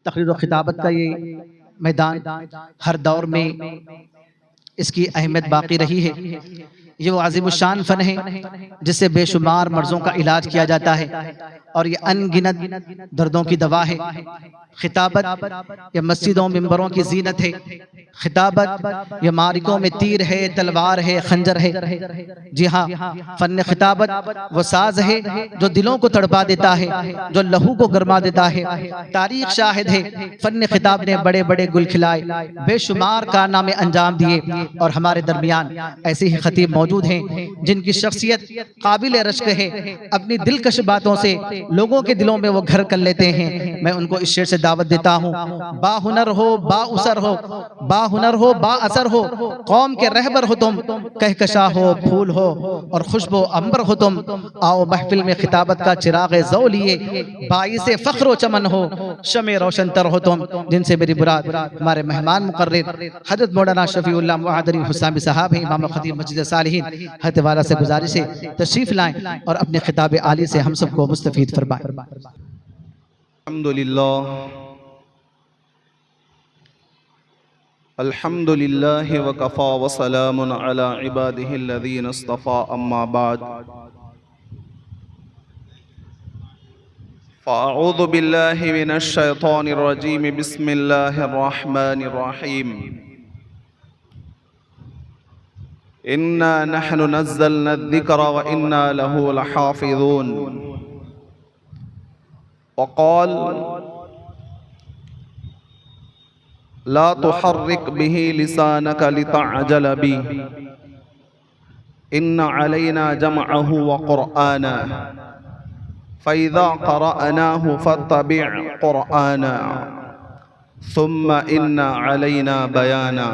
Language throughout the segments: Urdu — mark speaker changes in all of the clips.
Speaker 1: تقریر و خطابت کا یہ میدان ہر دور میں اس کی اہمیت باقی رہی ہے۔ یہ وہ عظیم الشان فن ہے جس سے بے شمار مرضوں کا علاج کیا جاتا ہے، اور یہ ان گنت دردوں کی دوا ہے۔ خطابت یہ مسجدوں ممبروں کی زینت ہے، خطابت یہ معرکوں میں تیر ہے، تلوار ہے، خنجر ہے۔ جی ہاں، فن خطابت وہ ساز ہے جو دلوں کو تڑپا دیتا ہے، جو لہو کو گرما دیتا ہے۔ تاریخ شاہد ہے، فن خطاب نے بڑے بڑے گل کھلائے، بے شمار کارنامے انجام دیے، اور ہمارے درمیان ایسے ہی خطیب موجود ہیں جن کی شخصیت قابل رشک ہے، اپنی دلکش باتوں سے لوگوں کے دلوں میں وہ گھر کر لیتے ہیں۔ میں ان کو اس شعر سے دعوت دیتا ہوں، با ہنر ہو، با اثر ہو، با ہنر ہو، با اثر ہو، قوم کے رہبر ہو تم، کہکشاں ہو، پھول ہو اور خوشبو عنبر ہو تم۔ آؤ محفل میں خطابت کا چراغ ضو لیے، باعث فخر و چمن ہو، شمع روشن تر ہو تم۔ جن سے میری مراد ہمارے مہمان مقرر حضرت مولانا شفیع اللہ معدنی حسامی صاحب ہیں، امام خطیب مسجد صالحین۔ حضرت والا سے گزارش ہے تشریف لائیں اور اپنے خطاب عالی سے ہم سب کو مستفید فرمائیں۔
Speaker 2: الحمدللہ وکفا وسلام علی عبادہ الذین اصطفى اما بعد فاعوذ باللہ من الشیطان الرجیم بسم اللہ الرحمن الرحیم انا نحن نزلنا الذکر وانا له لحافظون وقال لا تحرك به لسانك لتعجل به إن علينا جمعه وقرآنه فإذا قرأناه فاتبع قرآنه ثم إن علينا بيانا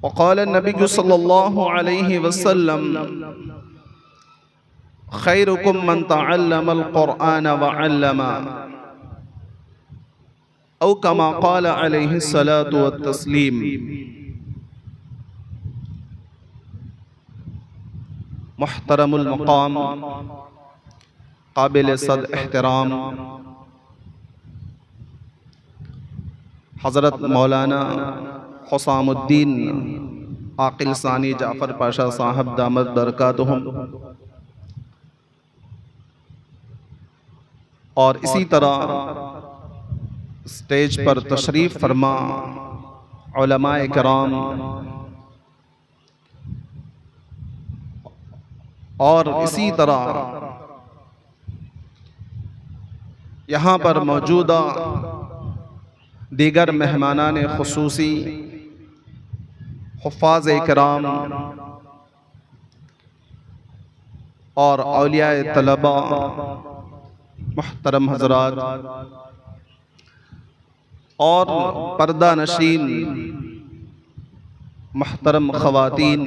Speaker 2: وقال النبي صلى الله عليه وسلم خيركم من تعلم القرآن وعلمه او کما قال علیہ الصلاة والتسلیم۔ محترم المقام، قابل صد احترام حضرت مولانا حسام الدین عاقل ثانی جعفر پاشا صاحب دامت برکاتہم، اور اسی طرح اسٹیج پر تشریف فرما علماء کرام اور اسی طرح یہاں پر موجودہ دیگر مہمانان خصوصی، حفاظ کرام اور اولیاء طلبہ، محترم حضرات اور پردہ نشین محترم خواتین،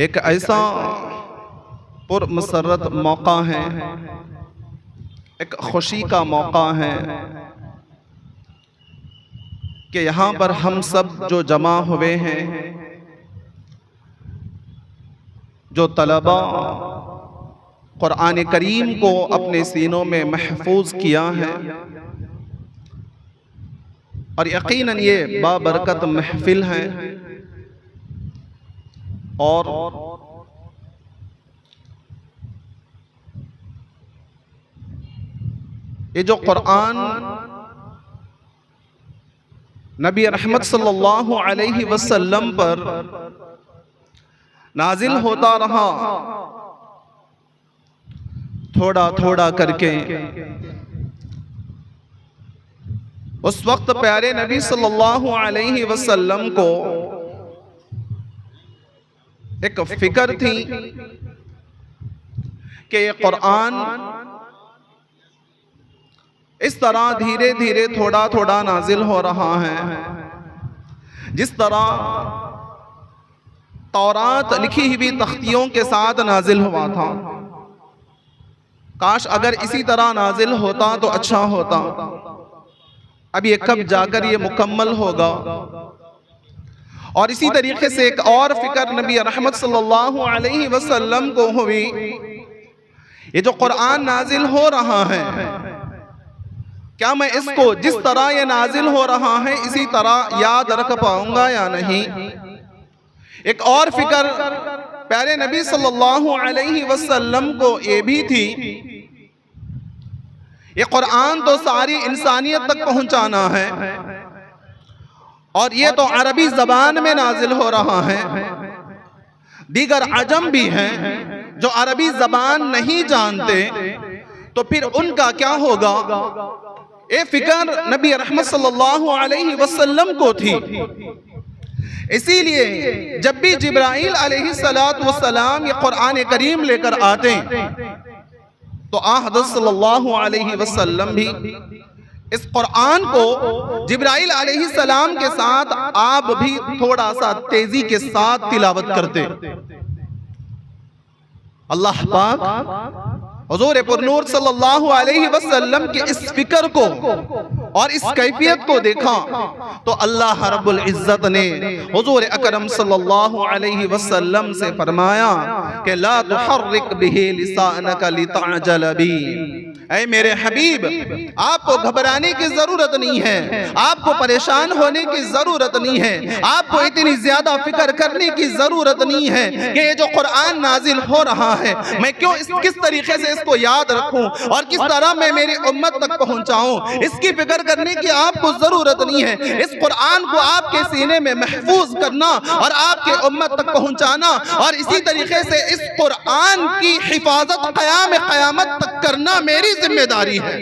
Speaker 2: ایک ایسا پر مسرت موقع ہے، ایک خوشی کا موقع ہے کہ یہاں پر ہم سب جو جمع ہوئے ہیں، جو طلبہ قرآن کریم کو اپنے سینوں میں محفوظ کیا ہے، اور یقیناً یہ بابرکت محفل ہے، اور یہ جو قرآن نبی رحمت صلی اللہ علیہ وسلم پر نازل ہوتا رہا، تھوڑا تھوڑا کر کے اس وقت پیارے نبی صلی اللہ علیہ وسلم کو ایک فکر تھی کہ یہ قرآن اس طرح دھیرے دھیرے تھوڑا تھوڑا نازل ہو رہا ہے، جس طرح تورات لکھی ہوئی تختیوں کے ساتھ نازل ہوا تھا۔ کاش اگر اسی طرح نازل ہوتا تو اچھا ہوتا۔ اب یہ کب جا کر یہ مکمل ہوگا، اور اسی طریقے سے ایک اور فکر نبی رحمت صلی اللہ علیہ وسلم کو ہوئی، یہ جو قرآن نازل ہو رہا ہے، کیا میں اس کو جس طرح یہ نازل ہو رہا ہے اسی طرح یاد رکھ پاؤں گا یا نہیں؟ ایک اور فکر پیارے نبی صلی اللہ علیہ وسلم کو یہ بھی تھی، یہ قرآن تو ساری انسانیت تک پہنچانا ہے، اور یہ تو عربی زبان میں نازل ہو رہا ہے، دیگر عجم بھی ہیں جو عربی زبان نہیں جانتے، تو پھر ان کا کیا ہوگا؟ یہ فکر نبی رحمت صلی اللہ علیہ وسلم کو تھی۔ اسی لیے جب بھی جبرائیل علیہ السلام یہ قرآن کریم لے کر آتے تو حضرت صلی اللہ علیہ وسلم بھی اس قرآن کو جبرائیل علیہ السلام کے ساتھ آپ بھی تھوڑا سا تیزی کے ساتھ تلاوت کرتے۔ اللہ پاک حضور پر نور صلی اللہ علیہ وسلم کے اس فکر کو اور اس کیفیت کو دیکھا تو اللہ رب العزت نے حضور اکرم صلی اللہ علیہ وسلم سے فرمایا کہ لا تحرک بہ لسانک لتعجل بہ، اے میرے حبیب آپ کو گھبرانے کی ضرورت نہیں ہے، آپ کو پریشان ہونے کی ضرورت نہیں ہے، آپ کو اتنی زیادہ فکر کرنے کی ضرورت نہیں ہے کہ یہ جو قرآن نازل ہو رہا ہے میں کس طریقے سے اس کو یاد رکھوں اور کس طرح میں میری امت تک پہنچاؤں، اس کی فکر کرنے کی آپ کو ضرورت نہیں ہے۔ اس قرآن کو آپ کے سینے میں محفوظ کرنا اور آپ کے امت تک پہنچانا اور اسی طریقے سے اس قرآن کی حفاظت قیامت تک کرنا میری ذمہ داری ہے۔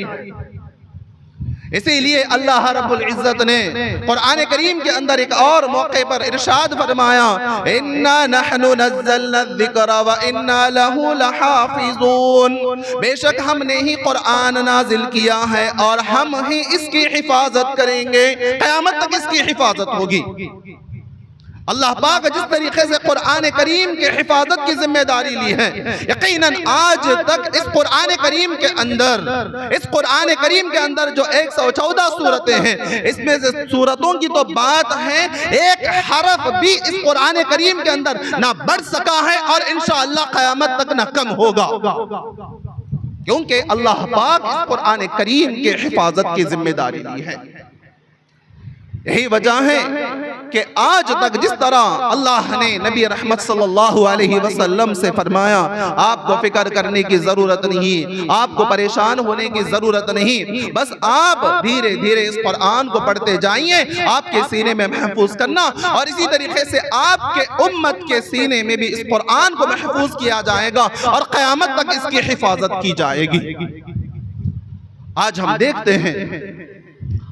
Speaker 2: اسی لیے اللہ رب العزت نے قرآن کریم کے اندر ایک اور موقع پر ارشاد فرمایا اِنَّا نَحْنُ نَزَّلْنَا الذِّكْرَ وَإِنَّا لَهُ لَحَافِظُونَ، بے شک ہم نے ہی قرآن نازل کیا ہے اور ہم ہی اس کی حفاظت کریں گے، قیامت تک اس کی حفاظت ہوگی۔ اللہ پاک جس طریقے سے قرآن کریم کے حفاظت کی ذمہ داری لی ہے، یقیناً آج تک اس قرآن کریم کے اندر جو 114 صورتیں ہیں، اس میں سے صورتوں کی تو بات ہے، ایک حرف بھی اس قرآن کریم کے اندر نہ بڑھ سکا ہے اور انشاءاللہ قیامت تک نہ کم ہوگا، کیونکہ اللہ پاک اس قرآن کریم کے حفاظت کی ذمہ داری لی ہے۔ یہی وجہ ہے کہ آج تک جس طرح اللہ نے نبی رحمت صلی اللہ علیہ وسلم سے فرمایا آپ کو فکر کرنے کی ضرورت نہیں، آپ کو پریشان ہونے کی ضرورت نہیں، بس آپ دھیرے دھیرے اس قرآن کو پڑھتے جائیے، آپ کے سینے میں محفوظ کرنا اور اسی طریقے سے آپ کے امت کے سینے میں بھی اس قرآن کو محفوظ کیا جائے گا اور قیامت تک اس کی حفاظت کی جائے گی۔ آج ہم دیکھتے ہیں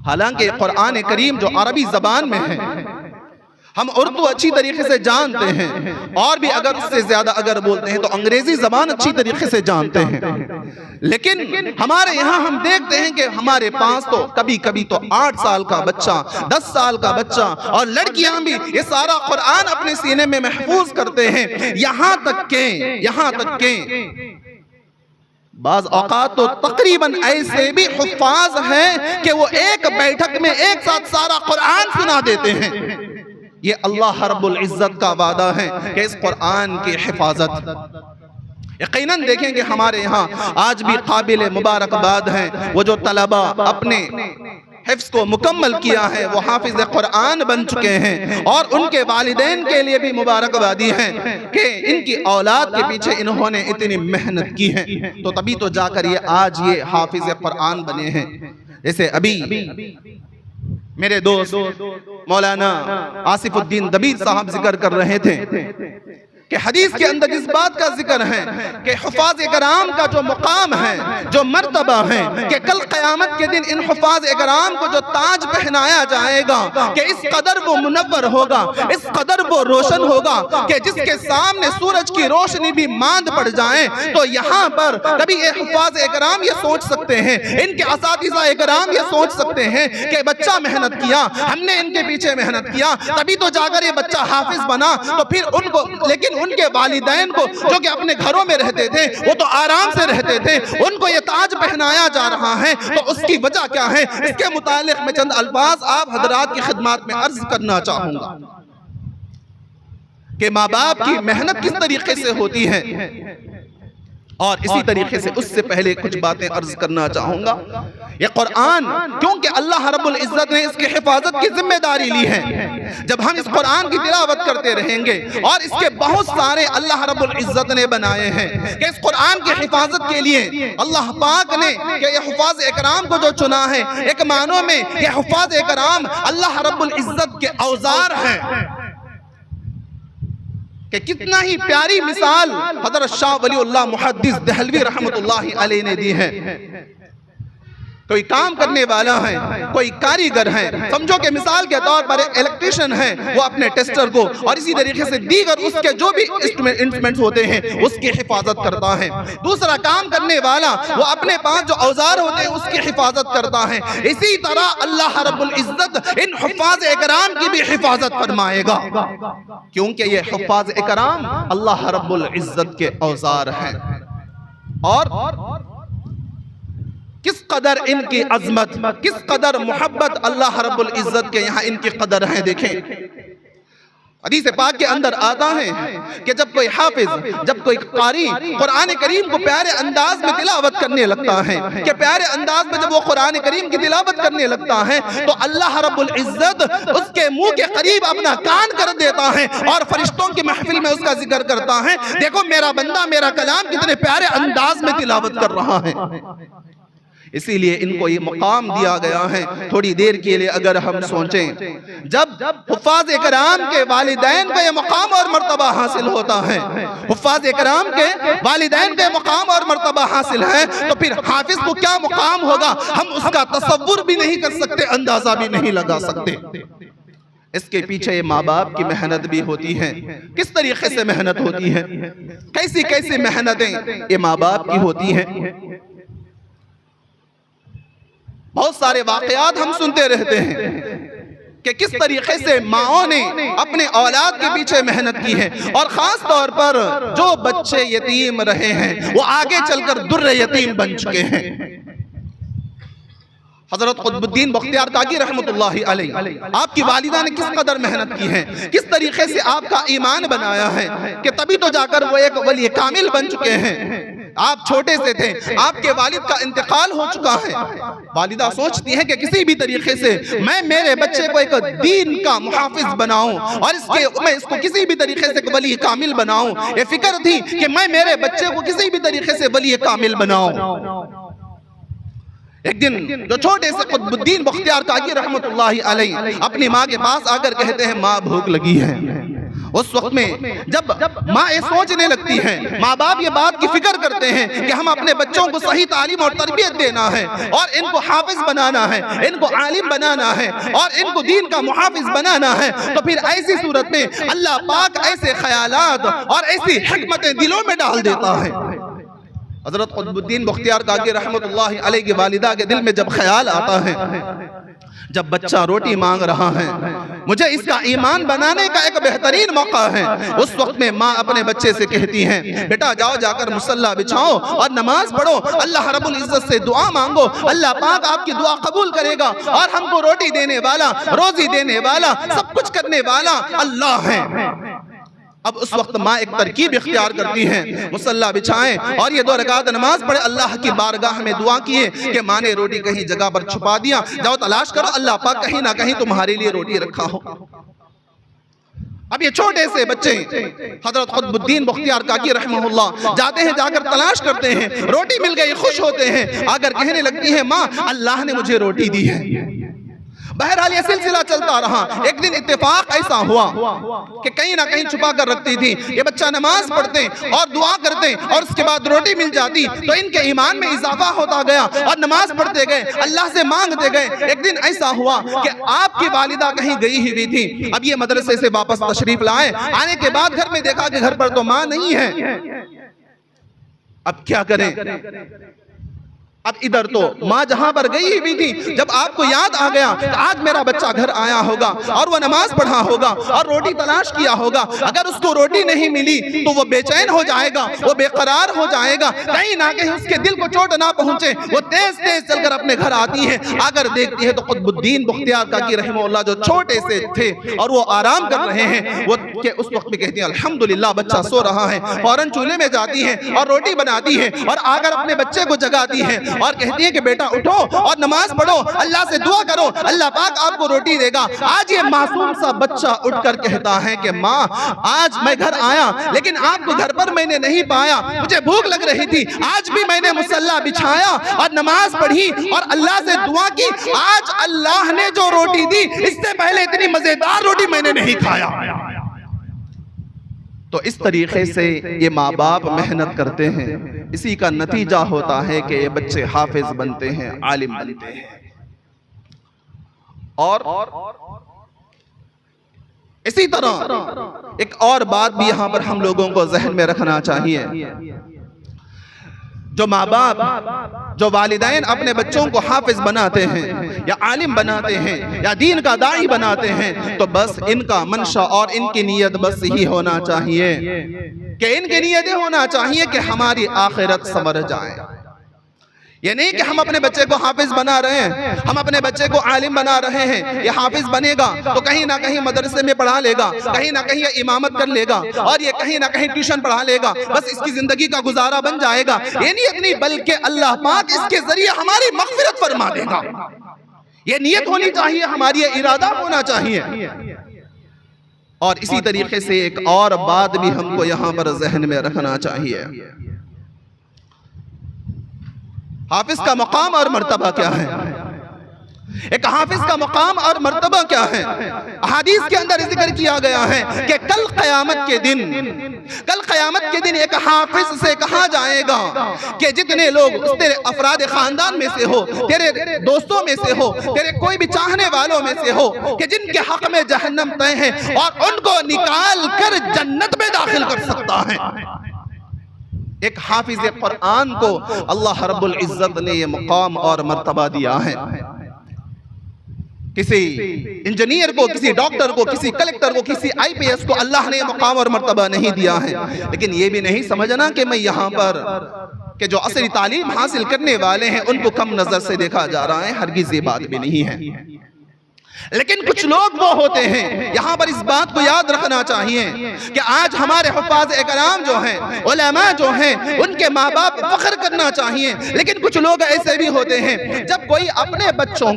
Speaker 2: حالانکہ قرآن کریم جو عربی زبان میں ہے، ہم اردو اچھی طریقے سے جانتے ہیں اور بھی اگر اس سے زیادہ اگر بولتے ہیں تو انگریزی زبان اچھی طریقے سے جانتے ہیں، لیکن ہمارے یہاں ہم دیکھتے ہیں کہ ہمارے پاس تو کبھی کبھی تو 8 سال کا بچہ، 10 سال کا بچہ اور لڑکیاں بھی یہ سارا قرآن اپنے سینے میں محفوظ کرتے ہیں، یہاں تک کہ بعض اوقات تو تقریباً ایسے بھی حفاظ ہیں کہ وہ ایک بیٹھک میں ایک ساتھ سارا قرآن سنا دیتے ہیں۔ یہ اللہ رب العزت کا وعدہ ہے کہ اس قرآن کی حفاظت یقیناً دیکھیں کہ ہمارے یہاں آج بھی قابل مبارکباد ہیں وہ جو طلبہ اپنے حفظ کو مکمل کیا ہے، وہ حافظ قرآن بن چکے ہیں اور ان کے والدین کے لیے بھی مبارکبادی ہیں کہ ان کی اولاد کے پیچھے انہوں نے اتنی محنت کی ہے تو تبھی تو جا کر یہ آج یہ حافظ قرآن بنے ہیں۔ جیسے ابھی میرے دوست مولانا آصف الدین دبیر صاحب ذکر کر رہے تھے کہ حدیث کے اندر اس بات کا ذکر ہے کہ حفاظ کرام کا جو مقام ہے، جو مرتبہ ہے، کہ کل قیامت کے دن ان حفاظ کرام کو جو تاج پہنایا جائے گا کہ اس قدر وہ منور ہوگا، اس قدر وہ روشن ہوگا کہ جس کے سامنے سورج کی روشنی بھی ماند پڑ جائیں تو یہاں پر کبھی یہ حفاظ کرام یہ سوچ سکتے ہیں، ان کے اساتذہ کرام یہ سوچ سکتے ہیں کہ بچہ محنت کیا، ہم نے ان کے پیچھے محنت کیا تبھی تو جا کر یہ بچہ حافظ بنا، تو پھر ان کو لیکن ان کے والدین کو جو کہ اپنے گھروں میں رہتے تھے وہ تو آرام سے رہتے تھے، ان کو یہ تاج پہنایا جا رہا ہے، تو اس کی وجہ کیا ہے؟ اس کے متعلق میں چند الفاظ آپ حضرات کی خدمات میں عرض کرنا چاہوں گا۔ کہ ماں باپ کی محنت کس طریقے سے ہوتی ہے، اور اسی طریقے سے اس سے پہلے کچھ باتیں عرض کرنا چاہوں گا۔ یہ قرآن کیونکہ اللہ رب العزت نے اس کی حفاظت کی ذمہ داری لی ہے، جب ہم اس قرآن کی تلاوت کرتے رہیں گے، اور اس کے بہت سارے اللہ رب العزت نے بنائے ہیں کہ اس قرآن کی حفاظت کے لیے اللہ پاک نے کہ یہ حفاظ اکرام کو جو چنا ہے، ایک معنوں میں یہ حفاظ اکرام اللہ رب العزت کے اوزار ہیں، کہ کتنا ہی پیاری مثال حضرت شاہ ولی اللہ محدث دہلوی رحمت اللہ علیہ نے دی ہے۔ کوئی کام کرنے والا ہے، کوئی کاریگر ہے، سمجھو کہ مثال کے طور پر ایک الیکٹریشن ہے، وہ اپنے ٹیسٹر کو اور اسی طریقے سے دیگر اس کے جو بھی انسٹرومنٹس ہوتے ہیں اس کی حفاظت کرتا ہے۔ دوسرا کام کرنے والا وہ اپنے پاس جو اوزار ہوتے ہیں اس کی حفاظت کرتا ہے۔ اسی طرح اللہ رب العزت ان حفاظ اکرام کی بھی حفاظت فرمائے گا، کیونکہ یہ حفاظ اکرام اللہ رب العزت کے اوزار ہیں۔ اور کس قدر ان کی عظمت، کس قدر محبت اللہ رب العزت کے یہاں ان کی قدر ہے۔ دیکھیں حدیث پاک کے اندر آتا ہے کہ جب کوئی حافظ، جب کوئی قاری قرآن کریم کو پیارے انداز میں تلاوت کرنے لگتا ہے، کہ پیارے انداز میں جب وہ قرآن کریم کی تلاوت کرنے لگتا ہے تو اللہ رب العزت اس کے منہ کے قریب اپنا کان کر دیتا ہے اور فرشتوں کی محفل میں اس کا ذکر کرتا ہے، دیکھو میرا بندہ میرا کلام کتنے پیارے انداز میں تلاوت کر رہا ہے۔ اسی لیے ان کو یہ مقام دیا گیا ہے۔ تھوڑی دیر کے لیے اگر ہم سوچیں، جب حفاظ اکرام کے والدین کو یہ مقام اور مرتبہ حاصل ہوتا ہے، حفاظ اکرام کے والدین کے مقام اور مرتبہ حاصل ہے، تو پھر حافظ کو کیا مقام ہوگا ہم اس کا تصور بھی نہیں کر سکتے، اندازہ بھی نہیں لگا سکتے۔ اس کے پیچھے ماں باپ کی محنت بھی ہوتی ہے۔ کس طریقے سے محنت ہوتی ہے، کیسی کیسی محنتیں یہ ماں باپ کی ہوتی ہیں۔ بہت سارے واقعات ہم سنتے رہتے ہیں کہ کس طریقے سے ماؤں نے اپنے اولاد کے پیچھے محنت کی ہے، اور خاص طور پر جو بچے یتیم رہے ہیں وہ آگے چل کر در یتیم بن چکے ہیں۔ حضرت قطب الدین بختیار کاکی رحمت اللہ علیہ، آپ کی والدہ نے کس قدر محنت کی ہے، کس طریقے سے آپ کا ایمان بنایا ہے کہ تبھی تو جا کر وہ ایک ولی کامل بن چکے ہیں۔ آپ چھوٹے سے تھے، آپ کے والد کا انتقال ہو چکا ہے، والدہ سوچتی ہے کہ کسی بھی طریقے سے میں میرے بچے کو ایک دین کا محافظ بناؤں، اور میں اس کو کسی بھی طریقے سے ولی کامل بناؤں۔ یہ فکر تھی کہ میں میرے بچے کو کسی بھی طریقے سے ولی کامل بناؤں۔ ایک دن جو چھوٹے سے قطب الدین بختیار کاکی رحمت اللہ علیہ اپنی ماں کے پاس آ کر کہتے ہیں ماں بھوک لگی ہے۔ اس وقت میں جب ماں یہ سوچنے لگتی ہے، ماں باپ یہ بات کی فکر کرتے ہیں کہ ہم اپنے بچوں کو صحیح تعلیم اور تربیت دینا ہے، اور ان کو حافظ بنانا ہے، ان کو عالم بنانا ہے، اور ان کو دین کا محافظ بنانا ہے، تو پھر ایسی صورت میں اللہ پاک ایسے خیالات اور ایسی حکمتیں دلوں میں ڈال دیتا ہے۔ حضرت قطب الدین بختیار کاکی رحمت اللہ علیہ کی والدہ کے دل میں جب خیال آتا ہے، جب بچہ روٹی مانگ رہا ہے، مجھے اس کا ایمان بنانے کا ایک بہترین موقع ہے، اس وقت میں ماں اپنے بچے سے کہتی ہیں بیٹا جاؤ جا کر مصلی بچھاؤ اور نماز پڑھو، اللہ رب العزت سے دعا مانگو، اللہ پاک آپ کی دعا قبول کرے گا، اور ہم کو روٹی دینے والا، روزی دینے والا، سب کچھ کرنے والا اللہ ہے۔ اب اس وقت ماں ایک ترکیب اختیار کرتی ہیں، مصلی بچھائیں اور یہ 2 رکعت نماز پڑھے، اللہ کی بارگاہ میں دعا کیے کہ ماں نے روٹی کہیں جگہ پر چھپا دیا، جاؤ تلاش کرو، اللہ پاک کہیں نہ کہیں تمہارے لیے روٹی رکھا ہو۔ اب یہ چھوٹے سے بچے حضرت قطب الدین بختیار کاکی رحمہ اللہ جاتے ہیں، جا کر تلاش کرتے ہیں، روٹی مل گئی، خوش ہوتے ہیں، آگر کہنے لگتی ہے ماں اللہ نے مجھے روٹی دی ہے۔ بہرحال یہ سلسلہ چلتا رہا، ایک دن اتفاق ایسا ہوا کہ کہیں نہ کہیں چھپا کر رکھتی تھی، یہ بچہ نماز پڑھتے اور دعا کرتے اور اس کے بعد روٹی مل جاتی تو ان کے ایمان میں اضافہ ہوتا گیا اور نماز پڑھتے گئے، اللہ سے مانگتے گئے۔ ایک دن ایسا ہوا کہ آپ کی والدہ کہیں گئی ہوئی تھی، اب یہ مدرسے سے واپس تشریف لائے، آنے کے بعد گھر میں دیکھا کہ گھر پر تو ماں نہیں ہے، اب کیا کریں؟ اب ادھر تو ماں جہاں پر گئی ہوئی تھی، جب آپ کو یاد آ گیا کہ آج میرا بچہ گھر آیا ہوگا اور وہ نماز پڑھا ہوگا اور روٹی تلاش کیا ہوگا، اگر اس کو روٹی نہیں ملی تو وہ بے چین ہو جائے گا، وہ بے قرار ہو جائے گا، کہیں نہ کہیں اس کے دل کو چوٹ نہ پہنچے، وہ تیز تیز چل کر اپنے گھر آتی ہے، اگر دیکھتی ہے تو قطب الدین بختیار کاکی رحمہ اللہ جو چھوٹے سے تھے اور وہ آرام کر رہے ہیں، وہ کہ اس وقت میں کہتی ہیں الحمدللہ بچہ سو رہا ہے، فوراً چولہے میں جاتی ہیں اور روٹی بناتی ہیں اور آ کر اپنے بچے کو جگاتی ہیں اور کہتی ہیں کہ بیٹا اٹھو اور نماز پڑھو، اللہ سے دعا کرو، اللہ پاک آپ کو روٹی دے گا۔ آج یہ معصوم سا بچہ اٹھ کر کہتا ہے کہ ماں آج میں گھر آیا لیکن آپ کو گھر پر میں نے نہیں پایا، مجھے بھوک لگ رہی تھی، آج بھی میں نے مصلی بچھایا اور نماز پڑھی اور اللہ سے دعا کی، آج اللہ نے جو روٹی دی اس سے پہلے اتنی مزیدار روٹی میں نے نہیں کھایا۔ تو اس طریقے سے یہ ماں باپ محنت کرتے ہیں، اسی کا نتیجہ ہوتا ہے کہ یہ بچے حافظ بنتے ہیں، عالم بنتے ہیں۔ اور اسی طرح ایک اور بات بھی یہاں پر ہم لوگوں کو ذہن میں رکھنا چاہیے، جو ماں باپ جو والدین اپنے بچوں کو حافظ بناتے ہیں یا عالم بناتے ہیں یا دین کا داعی بناتے ہیں تو بس ان کا منشا اور ان کی نیت بس یہی ہونا چاہیے کہ ان کی نیتیں ہونا چاہیے کہ ہماری آخرت سنور جائے۔ یہ نہیں کہ ہم اپنے بچے کو حافظ بنا رہے ہیں، ہم اپنے بچے کو عالم بنا رہے ہیں، یہ حافظ بنے گا تو کہیں نہ کہیں مدرسے میں پڑھا لے گا، کہیں نہ کہیں یہ امامت کر لے گا اور یہ کہیں نہ کہیں ٹیوشن پڑھا لے گا، بس اس کی زندگی کا گزارا بن جائے گا۔ یہ نیت نہیں بلکہ اللہ پاک اس کے ذریعے ہماری مغفرت فرما دے گا، یہ نیت ہونی چاہیے، ہماری یہ ارادہ ہونا چاہیے۔ اور اسی طریقے سے ایک اور بات بھی ہم کو یہاں پر ذہن میں رکھنا چاہیے، حافظ کا مقام اور مرتبہ کیا ہے؟ ایک حافظ کا مقام اور مرتبہ کیا ہے؟ احادیث کے اندر ذکر کیا گیا ہے کہ کل قیامت کے دن ایک حافظ سے کہا جائے گا کہ جتنے لوگ تیرے افراد خاندان میں سے ہو، تیرے دوستوں میں سے ہو، تیرے کوئی بھی چاہنے والوں میں سے ہو کہ جن کے حق میں جہنم طے ہے اور ان کو نکال کر جنت میں داخل کر سکتا ہے۔ ایک حافظ قرآن کو اللہ رب العزت نے یہ مقام اور مرتبہ دیا ہے۔ کسی انجینئر کو، کسی ڈاکٹر کو، کسی کلیکٹر کو، کسی آئی پی ایس کو اللہ نے یہ مقام اور مرتبہ نہیں دیا ہے۔ لیکن یہ بھی نہیں سمجھنا کہ میں یہاں پر کہ جو عصری تعلیم حاصل کرنے والے ہیں ان کو کم نظر سے دیکھا جا رہا ہے، ہرگز یہ بات بھی نہیں ہے۔ لیکن کچھ لوگ وہ ہوتے ہیں، یہاں پر اس بات کو یاد رکھنا چاہیے کہ آج ہمارے حفاظ اکرام جو ہیں، علماء جو ہیں، ان کے ماں باپ فخر کرنا چاہیے۔ لیکن کچھ لوگ ایسے بھی ہوتے ہیں جب کوئی اپنے بچوں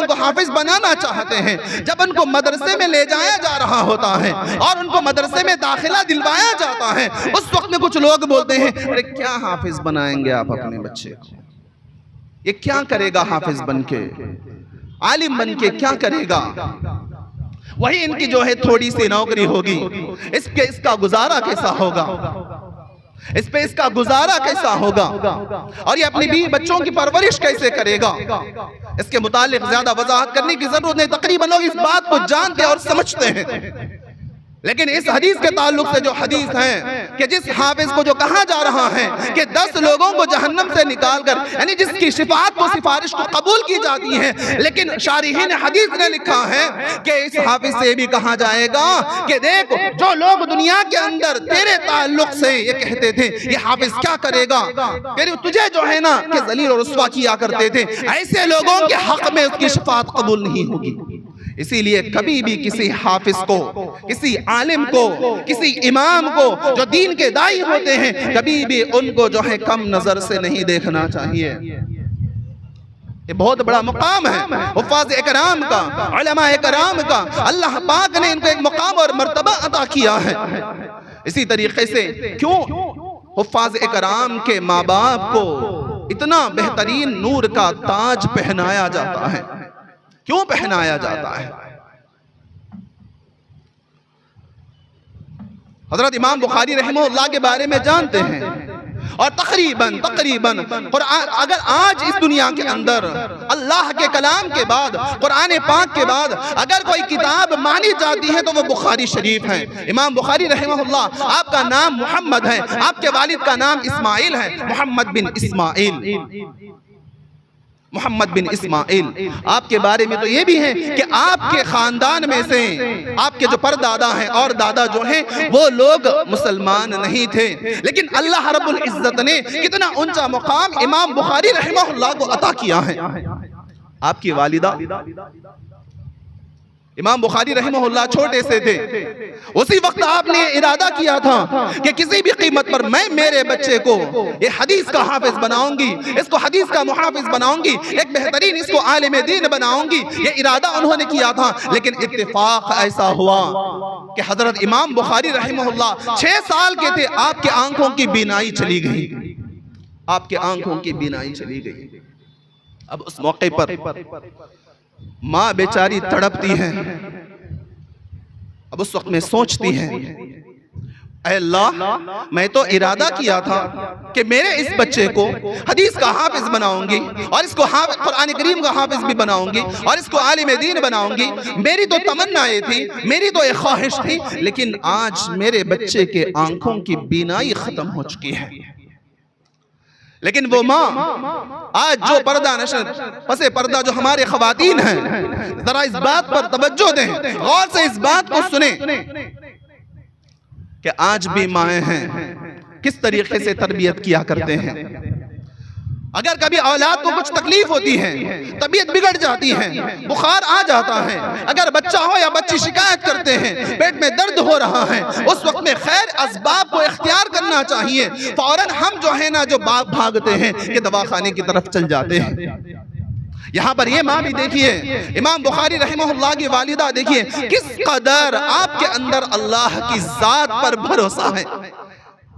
Speaker 2: کو حافظ بنانا چاہتے ہیں، جب ان کو مدرسے میں لے جایا جا رہا ہوتا ہے اور ان کو مدرسے میں داخلہ دلوایا جاتا ہے، اس وقت میں کچھ لوگ بولتے ہیں ارے کیا حافظ بنائیں گے آپ اپنے بچے کو، یہ کیا کرے گا حافظ بن کے، عالم بن کے کیا کرے گا، وہی ان کی جو ہے تھوڑی سی نوکری ہوگی، اس کا گزارا کیسا ہوگا، اس پہ اس کا گزارا کیسا ہوگا، اور یہ اپنی بیوی بچوں کی پرورش کیسے کرے گا۔ اس کے متعلق زیادہ وضاحت کرنے کی ضرورت نہیں، تقریباً لوگ اس بات کو جانتے اور سمجھتے ہیں۔ لیکن اس حدیث کے تعلق سے جو حدیث ہے کہ جس حافظ کو جو کہا جا رہا ہے کہ 10 لوگوں کو جہنم سے نکال کر، یعنی جس کی شفاعت کو سفارش کو قبول کی جاتی ہے، لیکن شارحین حدیث نے لکھا ہے کہ اس حافظ سے بھی کہا جائے گا کہ دیکھ جو لوگ دنیا کے اندر تیرے تعلق سے یہ کہتے تھے یہ حافظ کیا کرے گا، پھر تجھے جو ہے نا کہ ذلیل اور رسوا کیا کرتے تھے، ایسے لوگوں کے حق میں اس کی شفاعت قبول نہیں ہوگی۔ اسی لیے کبھی بھی کسی حافظ کو، کسی عالم کو، کسی امام کو جو دین کے داعی ہوتے ہیں، کبھی بھی ان کو جو ہے کم نظر سے نہیں دیکھنا چاہیے۔ یہ بہت بڑا مقام ہے حفاظ اکرام کا، علماء اکرام کا، اللہ پاک نے ان کو ایک مقام اور مرتبہ عطا کیا ہے۔ اسی طریقے سے کیوں حفاظ اکرام کے ماں باپ کو اتنا بہترین نور کا تاج پہنایا جاتا ہے، کیوں پہنایا جاتا ہے؟ حضرت امام بخاری رحمہ اللہ کے بارے میں جانتے ہیں، اور تقریباً قرآن اگر آج اس دنیا کے اندر اللہ کے کلام کے بعد، قرآن پاک کے بعد اگر کوئی کتاب مانی جاتی ہے تو وہ بخاری شریف ہے۔ امام بخاری رحمہ اللہ، آپ کا نام محمد ہے، آپ کے والد کا نام اسماعیل ہے، محمد بن اسماعیل۔ آپ کے بارے میں تو یہ بھی ہے کہ آپ کے خاندان میں سے آپ کے جو پردادا ہیں اور دادا جو ہیں وہ لوگ مسلمان نہیں تھے، لیکن اللہ رب العزت نے کتنا اونچا مقام امام بخاری رحمہ اللہ کو عطا کیا ہے۔ آپ کی والدہ امام بخاری رحمہ اللہ چھوٹے سے تھے، اسی وقت آپ نے ارادہ کیا تھا کہ کسی بھی قیمت پر میں میرے بچے کو یہ حدیث کا حافظ بناؤں گی، اس کو حدیث کا محافظ بناؤں گی، ایک بہترین اس کو عالم دین بناؤں گی. یہ ارادہ انہوں نے کیا تھا. لیکن اتفاق ایسا ہوا کہ حضرت امام بخاری رحمہ اللہ 6 سال کے تھے، آپ کے آنکھوں کی بینائی چلی گئی. آپ کے آنکھوں کی بینائی چلی گئی. اب اس موقع پر ماں بیچاری تڑپتی ہے. اب اس وقت میں سوچتی ہے، اے اللہ، میں تو ارادہ کیا تھا کہ میرے اس بچے کو حدیث کا حافظ بناؤں گی، اور اس کو قرآن کریم کا حافظ بھی بناؤں گی، اور اس کو عالم دین بناؤں گی. میری تو تمنا یہ تھی، میری تو ایک خواہش تھی. لیکن آج میرے بچے کے آنکھوں کی بینائی ختم ہو چکی ہے. لیکن وہ ماں آج جو پردہ نشر پس پردہ جو ہمارے خواتین ہیں، ذرا اس بات پر توجہ دیں، غور سے اس بات کو سنیں کہ آج بھی مائیں ہیں کس طریقے سے تربیت کیا کرتے ہیں. اگر کبھی اولاد کو کچھ تکلیف ہوتی ہے، طبیعت بگڑ جاتی ہے، بخار آ جاتا ہے، اگر بچہ ہو یا بچی شکایت کرتے ہیں، پیٹ میں درد ہو رہا ہے، اس وقت میں خیر اسباب کو اختیار کرنا چاہیے. فوراً ہم جو ہے نا جو بھاگتے ہیں کہ دواخانے کی طرف چل جاتے ہیں. یہاں پر یہ ماں بھی دیکھیے، امام بخاری رحمہ اللہ کی والدہ دیکھیے کس قدر آپ کے اندر اللہ کی ذات پر بھروسہ ہے.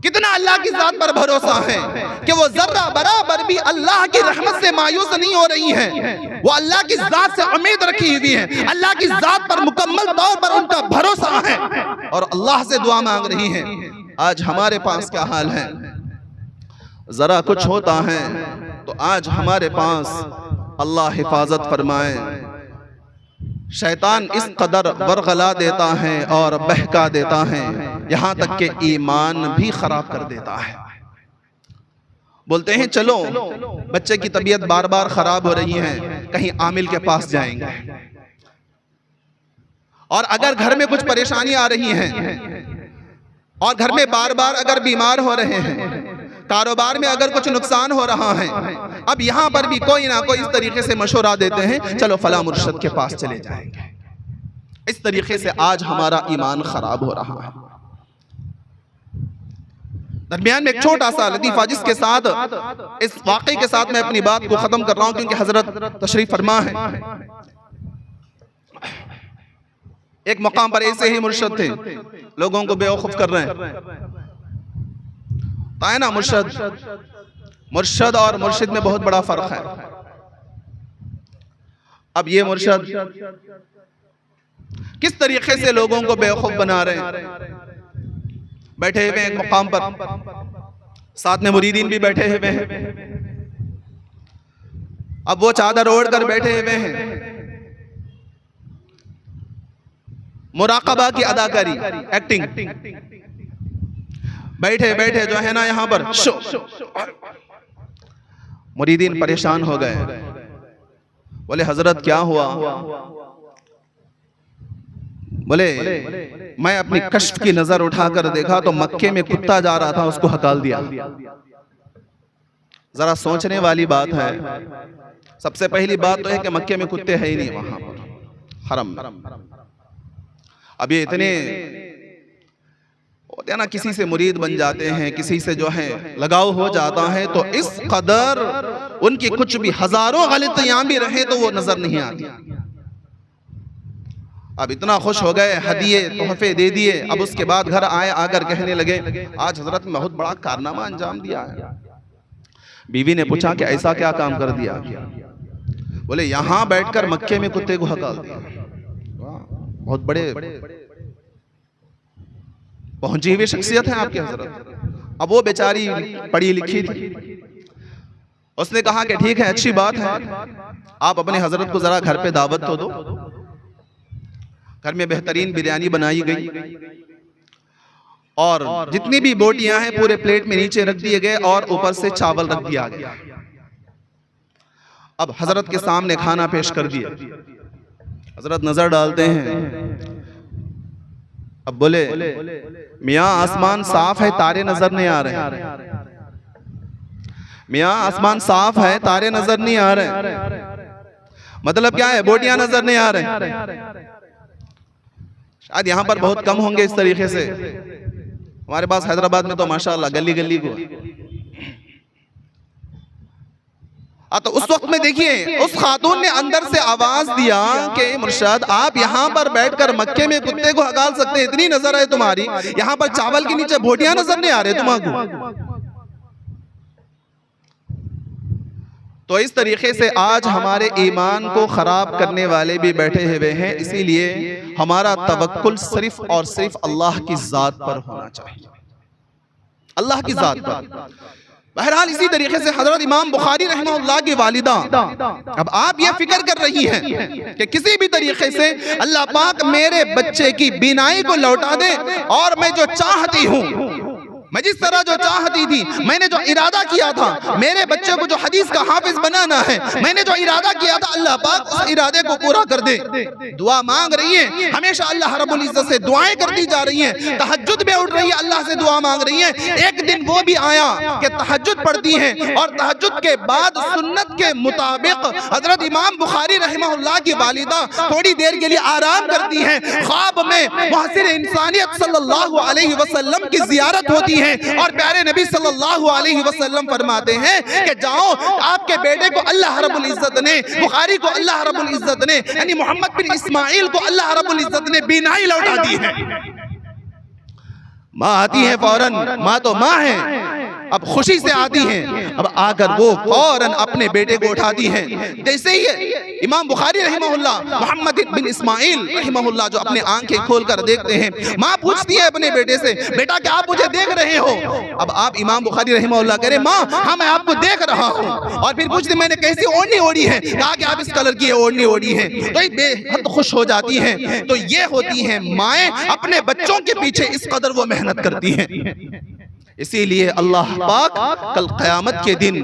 Speaker 2: کتنا اللہ کی ذات پر بھروسہ ہے کہ وہ ذرہ برابر بھی اللہ کی رحمت سے مایوس نہیں ہو رہی ہیں. وہ اللہ کی ذات سے امید رکھی ہوئی ہیں، اللہ کی ذات پر مکمل طور پر ان کا بھروسہ ہے، اور اللہ سے دعا مانگ رہی ہیں. آج ہمارے پاس کیا حال ہے؟ ذرا کچھ ہوتا ہے تو آج ہمارے پاس اللہ حفاظت فرمائے، شیطان اس قدر ورغلا دیتا ہے اور بہکا دیتا ہے، یہاں تک کہ ایمان بھی خراب کر دیتا ہے. بولتے ہیں چلو بچے کی طبیعت بار بار خراب ہو رہی ہے، کہیں عامل کے پاس جائیں گے. اور اگر گھر میں کچھ پریشانی آ رہی ہے، اور گھر میں بار بار اگر بیمار ہو رہے ہیں، کاروبار میں اگر کچھ نقصان ہو رہا ہے، اب یہاں پر بھی کوئی نہ کوئی اس طریقے سے مشورہ دیتے ہیں، چلو فلاں مرشد کے پاس چلے جائیں گے. اس طریقے سے آج ہمارا ایمان خراب ہو رہا ہے. درمیان میں ایک چھوٹا سا لطیفہ جس کے ساتھ اس واقعے کے ساتھ میں اپنی بات کو ختم کر رہا ہوں، کیونکہ حضرت تشریف فرما ہے. ایک مقام پر ایسے ہی مرشد تھے، لوگوں کو بیوقوف کر رہے ہیں. نا مرشد اور مرشد میں بہت بڑا فرق ہے. اب یہ مرشد کس طریقے سے لوگوں کو بیوقوف بنا رہے ہیں. بیٹھے ہوئے ایک مقام پر، ساتھ میں مریدین بھی بیٹھے ہوئے ہیں. اب وہ چادر اوڑھ کر بیٹھے ہوئے ہیں، مراقبہ کی اداکاری، ایکٹنگ. بیٹھے بیٹھے جو ہے نا یہاں پر مریدین پریشان ہو گئے. بولے حضرت کیا ہوا؟ بولے میں اپنی کشف کی نظر اٹھا کر دیکھا تو مکے میں کتا جا رہا تھا، اس کو ہکال دیا. ذرا سوچنے والی بات ہے. سب سے پہلی بات تو ہے کہ مکے میں کتے ہیں ہی نہیں وہاں پر، حرم. اب یہ اتنے ہوتے ہیں نا، کسی سے مرید بن جاتے ہیں، کسی سے جو ہے لگاؤ ہو جاتا ہے، تو اس قدر ان کی کچھ بھی ہزاروں غلطیاں بھی رہیں تو وہ نظر نہیں آتی. اب اتنا خوش ہو گئے، ہدیے تحفے دے دیے. اب اس کے بعد گھر آئے، آ کر کہنے لگے آج حضرت نے بہت بڑا کارنامہ انجام دیا ہے. بیوی نے پوچھا کہ ایسا کیا کام کر دیا؟ بولے یہاں بیٹھ کر مکے میں کتے کو ہکال دیا. بہت بڑے پہنچی ہوئی شخصیت ہے آپ کے حضرت. اب وہ بیچاری پڑھی لکھی تھی. اس نے کہا کہ ٹھیک ہے، اچھی بات ہے، آپ اپنے حضرت کو ذرا گھر پہ دعوت تو دو. گھر میں بہترین بریانی بنائی گئی، اور جتنی بھی بوٹیاں ہیں پورے پلیٹ میں نیچے رکھ دیے گئے، اور اوپر سے چاول رکھ دیا گیا. اب حضرت کے سامنے کھانا پیش کر دیا. حضرت نظر ڈالتے ہیں. اب بولے میاں آسمان صاف ہے، تارے نظر نہیں آ رہے. میاں آسمان صاف ہے، تارے نظر نہیں آ رہے. مطلب کیا ہے؟ بوٹیاں نظر نہیں آ رہے. آج یہاں پر بہت کم ہوں گے اس طریقے سے. ہمارے پاس حیدرآباد میں تو ماشاءاللہ گلی گلی کو. تو اس وقت میں دیکھیے اس خاتون نے اندر سے آواز دیا کہ مرشد آپ یہاں پر بیٹھ کر مکے میں کتے کو ہگال سکتے ہیں, اتنی نظر ہے تمہاری, یہاں پر چاول کے نیچے بھوٹیاں نظر نہیں آ رہے تمہارے. تو اس طریقے سے آج ہمارے ایمان کو خراب کرنے والے بھی بیٹھے ہوئے ہیں. اسی لیے ہمارا توکل صرف اور صرف اللہ کی ذات پر ہونا چاہیے, اللہ کی ذات پر. بہرحال اسی طریقے سے حضرت امام بخاری رحمہ اللہ کی والدہ, اب آپ یہ فکر کر رہی ہیں کہ کسی بھی طریقے سے اللہ پاک میرے بچے کی بینائی کو لوٹا دے, اور میں جو چاہتی ہوں, میں جس طرح جو چاہتی تھی, میں نے جو ارادہ کیا تھا میرے بچے کو جو حدیث کا حافظ بنانا ہے, میں نے جو ارادہ کیا تھا اللہ پاک اس ارادے کو پورا کر دے. دعا مانگ رہی ہیں, ہمیشہ اللہ رب العزت سے دعائیں کرتی جا رہی ہیں, تہجد میں اٹھ رہی ہے, اللہ سے دعا مانگ رہی ہیں. ایک دن وہ بھی آیا کہ تہجد پڑھتی ہیں, اور تہجد کے بعد سنت کے مطابق حضرت امام بخاری رحمہ اللہ کی والدہ تھوڑی دیر کے لیے آرام کرتی ہیں. خواب میں محسن انسانیت صلی اللہ علیہ وسلم کی زیارت ہوتی ہے, اور پیارے نبی صلی اللہ علیہ وسلم فرماتے ہیں کہ جاؤ, آپ کے بیٹے کو اللہ رب العزت نے, بخاری کو اللہ رب العزت نے, یعنی محمد بن اسماعیل کو اللہ رب العزت نے بینائی لوٹا دی ہے. ماں آتی ہے فوراً, ماں تو ماں ہے, اب خوشی سے آتی ہیں, اب آ کر وہ فوراً اپنے بیٹے کو اٹھاتی ہیں. جیسے ہی امام بخاری رحمہ اللہ, محمد بن اسماعیل رحمہ اللہ جو اپنے آنکھیں کھول کر دیکھتے ہیں, ماں پوچھتی ہے اپنے بیٹے سے, بیٹا کیا آپ مجھے دیکھ رہے ہو؟ اب آپ امام بخاری رحمہ اللہ کہہ رہے, ماں ہاں میں آپ کو دیکھ رہا ہوں. اور پھر پوچھتے میں نے کیسی اوڑھنی اوڑھی ہے؟ کہا کہ آپ اس کلر کی اوڑھنی اوڑھی ہے. تو یہ بے حد خوش ہو جاتی ہیں. تو یہ ہوتی ہیں مائیں, اپنے بچوں کے پیچھے اس قدر وہ محنت کرتی ہیں. اسی لیے اللہ پاک کل قیامت کے دن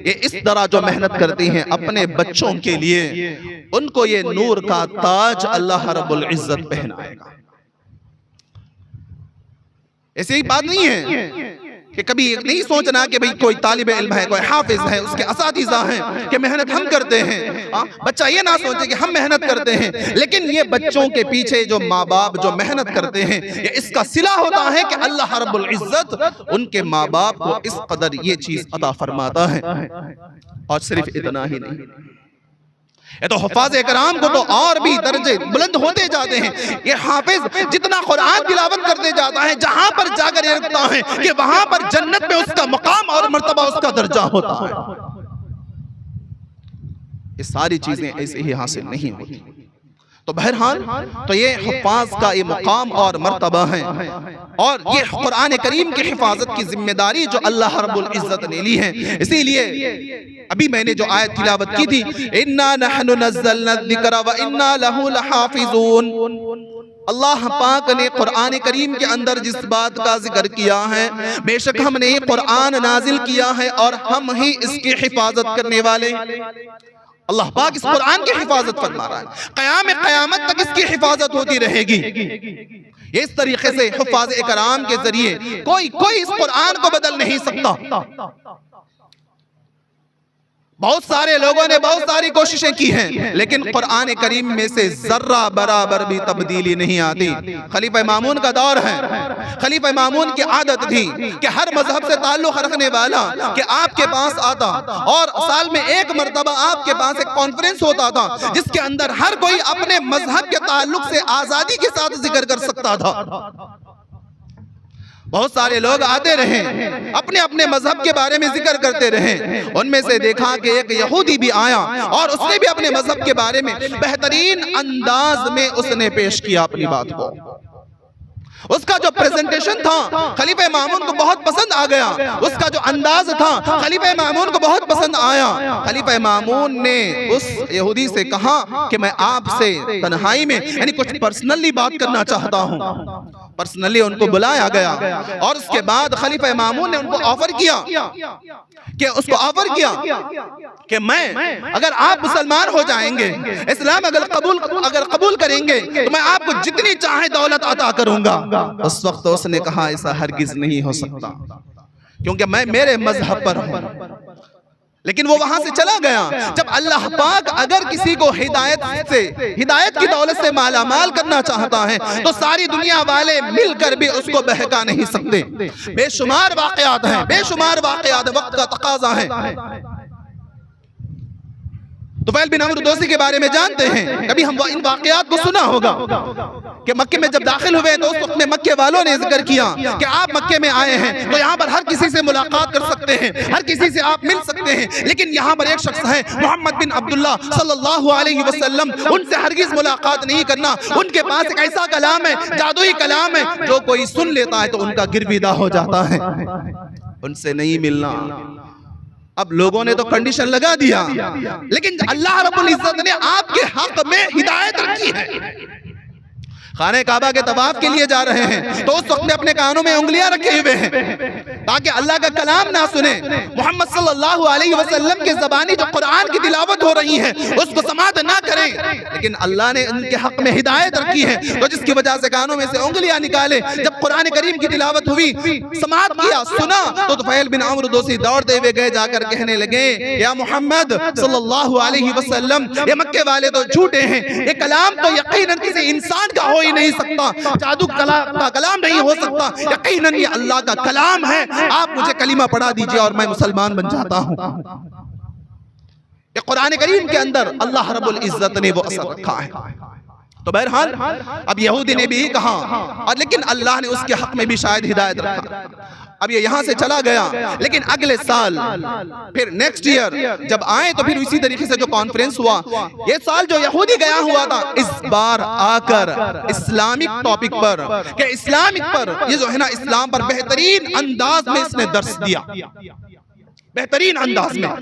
Speaker 2: یہ اس طرح جو محنت کرتی ہیں اپنے بچوں کے لیے, ان کو یہ نور کا تاج اللہ رب العزت پہنائے گا. ایسی بات نہیں ہے کہ کبھی نہیں سوچنا کہ بھئی کوئی طالب علم ہے, کوئی حافظ ہے, اس کے اساتذہ ہیں کہ محنت ہم کرتے ہیں. بچہ یہ نہ سوچے کہ ہم محنت کرتے ہیں, لیکن یہ بچوں کے پیچھے جو ماں باپ جو محنت کرتے ہیں, یہ اس کا صلہ ہوتا ہے کہ اللہ رب العزت ان کے ماں باپ کو اس قدر یہ چیز عطا فرماتا ہے. اور صرف اتنا ہی نہیں, یہ تو حفاظ اکرام کو تو اور بھی درجے بلند ہوتے جاتے ہیں. یہ حافظ جتنا قرآن تلاوت کرتے جاتا ہے, جہاں پر جا کر یہ رکھتا ہے کہ وہاں پر جنت میں اس کا مقام اور مرتبہ اس کا درجہ ہوتا ہے. یہ ساری چیزیں ایسے ہی حاصل نہیں ہوتی. تو بہرحال تو یہ حفاظ کا یہ مقام اور مرتبہ ہے, اور یہ قرآن کریم کی حفاظت کی ذمہ داری جو اللہ رب العزت نے لی ہے. اسی لیے ابھی میں نے جو آیت تلاوت کی تھی, اِنَّا نَحْنُ نَزَّلْنَا الذِّكْرَ وَإِنَّا لَهُ لَحَافِظُونَ, اللہ پاک نے قرآن کریم کے اندر جس بات کا ذکر کیا ہے, بے شک ہم نے قرآن نازل کیا ہے اور ہم ہی اس کی حفاظت کرنے والے. اللہ پاک اس قرآن کی حفاظت فرما رہا ہے, قیامت تک اس کی حفاظت ہوتی رہے گی. اس طریقے سے حفاظ اکرام کے ذریعے کوئی اس قرآن کو بدل نہیں سکتا. بہت سارے لوگوں نے بہت ساری کوششیں کی ہیں, لیکن قرآن کریم میں سے ذرہ برابر بھی تبدیلی نہیں آتی. خلیفہ مامون کا دور ہے, خلیفہ مامون کی عادت تھی کہ ہر مذہب سے تعلق رکھنے والا کہ آپ کے پاس آتا, اور سال میں ایک مرتبہ آپ کے پاس ایک کانفرنس ہوتا تھا جس کے اندر ہر کوئی اپنے مذہب کے تعلق سے آزادی کے ساتھ ذکر کر سکتا تھا. بہت سارے لوگ آتے رہے, اپنے اپنے مذہب کے بارے میں ذکر کرتے رہے. ان میں سے دیکھا کہ ایک یہودی بھی آیا, اور اس نے بھی اپنے مذہب کے بارے میں بہترین انداز میں اس نے پیش کیا اپنی بات کو. اس کا جو پریزنٹیشن تھا خلیفہ مامون کو بہت پسند آ گیا, اس کا جو انداز تھا خلیفہ مامون کو بہت پسند آیا. خلیفہ مامون نے اس یہودی سے کہا کہ میں آپ سے تنہائی میں یعنی کچھ پرسنلی بات کرنا چاہتا ہوں. پرسنلی ان کو بلایا گیا, اور اس کے بعد خلیفہ مامون نے ان کو آفر کیا کہ میں اگر آپ مسلمان ہو جائیں گے, اسلام اگر قبول کریں گے, تو میں آپ کو جتنی چاہے دولت عطا کروں گا. اس وقت اس نے کہا ایسا ہرگز نہیں ہو سکتا, کیونکہ میں میرے مذہب پر ہوں. لیکن وہ وہاں سے چلا گیا. جب اللہ پاک اگر کسی کو ہدایت کی دولت سے مالا مال کرنا چاہتا ہے تو ساری دنیا والے مل کر بھی اس کو بہکا نہیں سکتے. بے شمار واقعات ہیں، بے شمار واقعات ہیں، وقت کا تقاضا ہے. طفیل بن عمرو دوسی کے بارے میں جانتے ہیں، کبھی ہم ان واقعات کو سنا ہوگا کہ مکے میں جب داخل ہوئے تو اس وقت میں مکے والوں نے ذکر کیا کہ آپ مکے میں آئے ہیں تو یہاں پر ہر کسی سے ملاقات کر سکتے ہیں، ہر کسی سے آپ مل سکتے ہیں، لیکن یہاں پر ایک شخص ہے محمد بن عبداللہ صلی اللہ علیہ وسلم، ان سے ہرگز ملاقات نہیں کرنا. ان کے پاس ایک ایسا کلام ہے، جادوئی کلام ہے، جو کوئی سن لیتا ہے تو ان کا گرویدہ ہو جاتا ہے. ان سے نہیں ملنا. اب لوگوں نے تو کنڈیشن لگا دیا، لیکن اللہ رب العزت نے آپ کے حق میں ہدایت رکھی ہے. خانہ کعبہ کے طواف کے لیے جا رہے ہیں تو اس وقت میں اپنے کانوں میں انگلیاں رکھے ہوئے ہیں تاکہ اللہ کا کلام نہ سنیں. محمد صلی اللہ علیہ وسلم کے زبانی جو قرآن کی تلاوت ہو رہی ہے اس کو سماعت نہ کریں، لیکن اللہ نے ان کے حق میں ہدایت رکھی ہے تو جس کی وجہ سے کانوں میں سے انگلیاں نکالے. جب قرآن کریم کی تلاوت ہوئی، سماعت کیا، سنا، تو طفیل بن عمرو دوسی دوڑتے ہوئے گئے، جا کر کہنے لگے یا محمد صلی اللہ علیہ وسلم، یہ مکے والے تو جھوٹے ہیں، یہ کلام تو یقیناً کسی انسان کا ہو ہی نہیں سکتا، جادو کا کلام نہیں ہو سکتا، یقیناً یہ اللہ کا کلام ہے. آپ مجھے کلمہ پڑھا دیجئے اور میں مسلمان بن جاتا ہوں. یہ قرآن کریم کے اندر اللہ رب العزت نے وہ اثر رکھا ہے. تو بہرحال اب یہودی نے بھی کہا، اور لیکن اللہ نے اس کے حق میں بھی شاید ہدایت رکھا. اب یہ یہاں سے چلا گیا، لیکن اگلے سال پھر نیکسٹ ایئر جب آئے تو پھر اسی طریقے سے جو کانفرنس ہوا، یہ سال جو یہودی گیا ہوا تھا، اس بار آ کر اسلامک ٹاپک پر کہ اسلامک پر یہ جو ہے نا اسلام پر بہترین انداز میں اس نے درس دیا، بہترین انداز میں.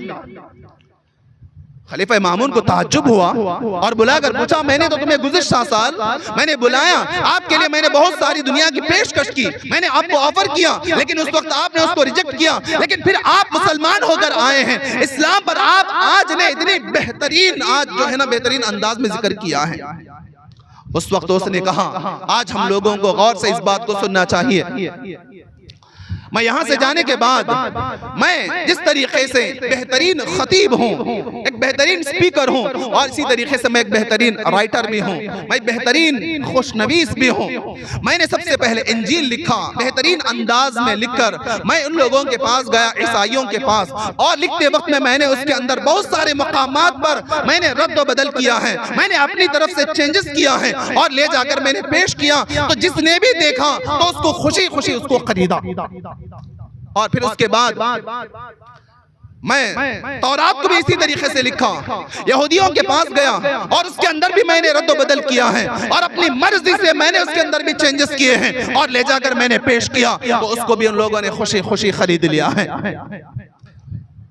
Speaker 2: خلیفہ مامون کو تعجب ہوا اور بلا کر پوچھا میں نے تو تمہیں گزشتہ سال میں نے بلایا، آپ کے لیے میں نے بہت ساری دنیا کی پیشکش کی، میں نے آپ کو آفر کیا، لیکن اس وقت آپ نے اس کو ریجیکٹ کیا، لیکن پھر آپ مسلمان ہو کر آئے ہیں، اسلام پر آپ آج نے اتنی بہترین آج جو ہے نا بہترین انداز میں ذکر کیا ہے. اس وقت اس نے کہا آج ہم لوگوں کو غور سے اس بات کو سننا چاہیے. میں یہاں سے جانے کے بعد میں جس طریقے سے بہترین خطیب ہوں، ایک بہترین سپیکر ہوں، اور اسی طریقے سے میں ایک بہترین رائٹر بھی ہوں، میں ایک بہترین خوشنویس بھی ہوں. میں نے سب سے پہلے انجیل لکھا بہترین انداز میں لکھ کر میں ان لوگوں کے پاس گیا، عیسائیوں کے پاس، اور لکھتے وقت میں نے اس کے اندر بہت سارے مقامات پر میں نے رد و بدل کیا ہے، میں نے اپنی طرف سے چینجز کیا ہے اور لے جا کر میں نے پیش کیا. تو جس نے بھی دیکھا تو اس کو خوشی خوشی اس کو خریدا. اور پھر اس کے بعد میں تورات کو بھی اسی طریقے سے لکھا، یہودیوں کے پاس گیا اور اس کے اندر بھی میں نے رد و بدل کیا ہے اور اپنی مرضی سے میں نے اس کے اندر بھی چینجز کیے ہیں اور لے جا کر میں نے پیش کیا، تو اس کو بھی ان لوگوں نے خوشی خوشی خرید لیا ہے.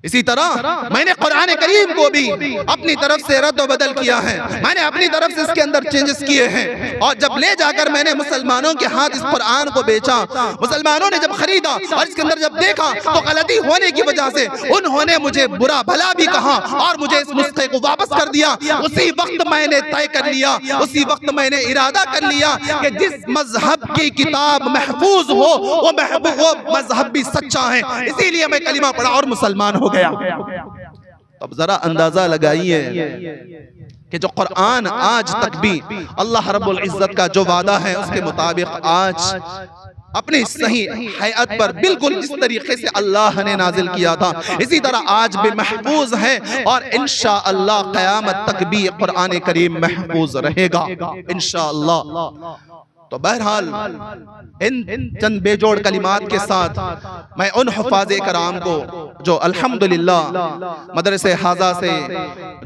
Speaker 2: اسی طرح میں نے قرآن کریم کو بھی اپنی طرف سے رد و بدل کیا ہے، میں نے اپنی طرف سے اس کے اندر چینجز کیے ہیں، اور جب لے جا کر میں نے مسلمانوں کے ہاتھ اس قرآن کو بیچا، مسلمانوں نے جب خریدا اور اس کے اندر جب دیکھا تو غلطی ہونے کی وجہ سے انہوں نے مجھے برا بھلا بھی کہا اور مجھے اس نسخے کو واپس کر دیا. اسی وقت میں نے طے کر لیا، اسی وقت میں نے ارادہ کر لیا کہ جس مذہب کی کتاب محفوظ ہو وہ مذہب بھی سچا ہے، اسی لیے میں کلمہ پڑھا اور مسلمان ہو گیا. اب ذرا اندازہ لگائیے کہ جو قرآن آج تک بھی اللہ رب العزت کا جو وعدہ ہے اس کے مطابق آج اپنی صحیح حیات پر بالکل جس طریقے سے اللہ نے نازل کیا تھا اسی طرح آج بھی محفوظ ہے، اور انشاءاللہ قیامت تک بھی قرآن کریم محفوظ رہے گا انشاءاللہ. تو بہرحال ان چند بے جوڑ کلمات کے ساتھ میں ان حفاظ کرام کو جو الحمدللہ مدرسہ حاضہ سے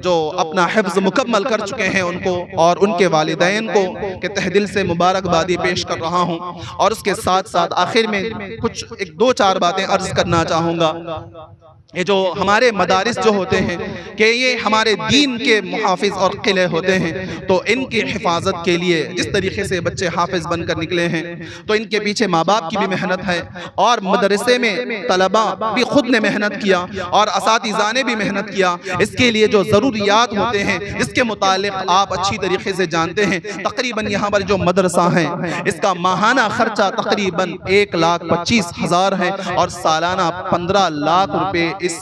Speaker 2: جو اپنا حفظ مکمل کر چکے ہیں ان کو اور ان کے والدین کو کہ تہ دل سے مبارکبادی پیش کر رہا ہوں، اور اس کے ساتھ ساتھ آخر میں کچھ ایک دو چار باتیں عرض کرنا چاہوں گا. یہ جو ہمارے مدارس جو ہوتے ہیں کہ یہ ہمارے دین کے محافظ اور قلعے ہوتے ہیں، تو ان کی حفاظت کے لیے جس طریقے سے بچے حافظ بن کر نکلے ہیں تو ان کے پیچھے ماں باپ کی بھی محنت ہے، اور مدرسے میں طلباء بھی خود نے محنت کیا اور اساتذہ نے بھی محنت کیا. اس کے لیے جو ضروریات ہوتے ہیں جس کے متعلق آپ اچھی طریقے سے جانتے ہیں، تقریباً یہاں پر جو مدرسہ ہیں اس کا ماہانہ خرچہ تقریباً 1,25,000 ہے اور سالانہ 15 لاکھ روپے اس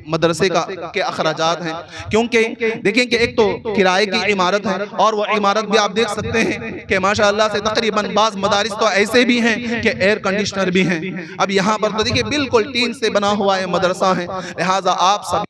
Speaker 2: مدرسے کے اخراجات ہیں، کیونکہ دیکھیں کہ ایک تو کرائے کی عمارت ہے، اور وہ عمارت بھی آپ دیکھ سکتے ہیں کہ ماشاءاللہ سے تقریباً بعض مدارس تو ایسے بھی ہیں کہ ایئر کنڈیشنر بھی ہیں۔ اب یہاں پر تو دیکھیں بالکل ٹین سے بنا ہوا ہے مدرسہ ہے، لہٰذا آپ سب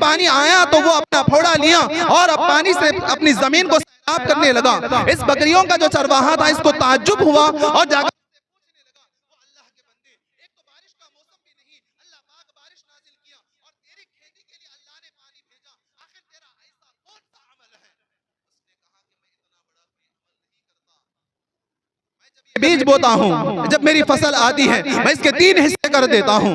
Speaker 2: پانی آیا تو وہ اپنا پھوڑا لیا اور اب پانی سے اپنی زمین کو سیراب کرنے لگا۔ اس بکریوں کا جو چرواہا تھا اس کو تعجب ہوا اور جا کر بیج بوتا ہوں، جب میری فصل آتی ہے میں اس کے 3 حصے کر دیتا ہوں۔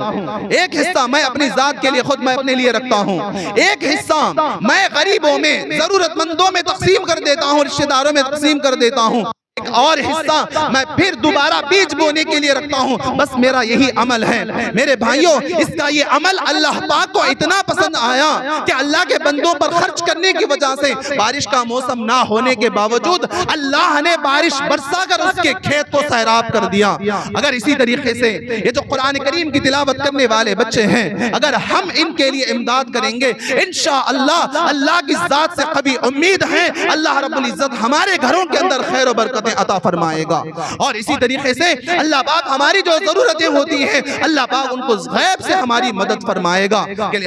Speaker 2: ایک حصہ میں اپنی ذات کے لیے خود میں اپنے لیے رکھتا ہوں، ایک حصہ میں غریبوں میں ضرورت مندوں میں تقسیم کر دیتا ہوں، رشتہ داروں میں تقسیم کر دیتا ہوں، ایک اور حصہ میں پھر دوبارہ بیج بونے کے لیے رکھتا ہوں۔ بس میرا یہی عمل ہے میرے بھائیوں۔ اس کا یہ عمل اللہ پاک کو اتنا پسند آیا کہ اللہ کے بندوں پر خرچ کرنے کی وجہ سے بارش کا موسم نہ ہونے کے باوجود اللہ نے بارش برسا کر اس کے کھیت کو سیراب کر دیا۔ اگر اسی طریقے سے یہ جو قرآن کریم کی تلاوت کرنے والے بچے ہیں، اگر ہم ان کے لیے امداد کریں گے انشاءاللہ اللہ کی ذات سے کبھی امید ہے اللہ رب العزت ہمارے گھروں کے اندر خیر و برکتیں عطا فرمائے گا۔ اور اسی طریقے سے اللہ پاک ہماری جو ضرورتیں ہوتی ہیں اللہ پاک ان کو غیب سے ہماری مدد فرمائے گا کہ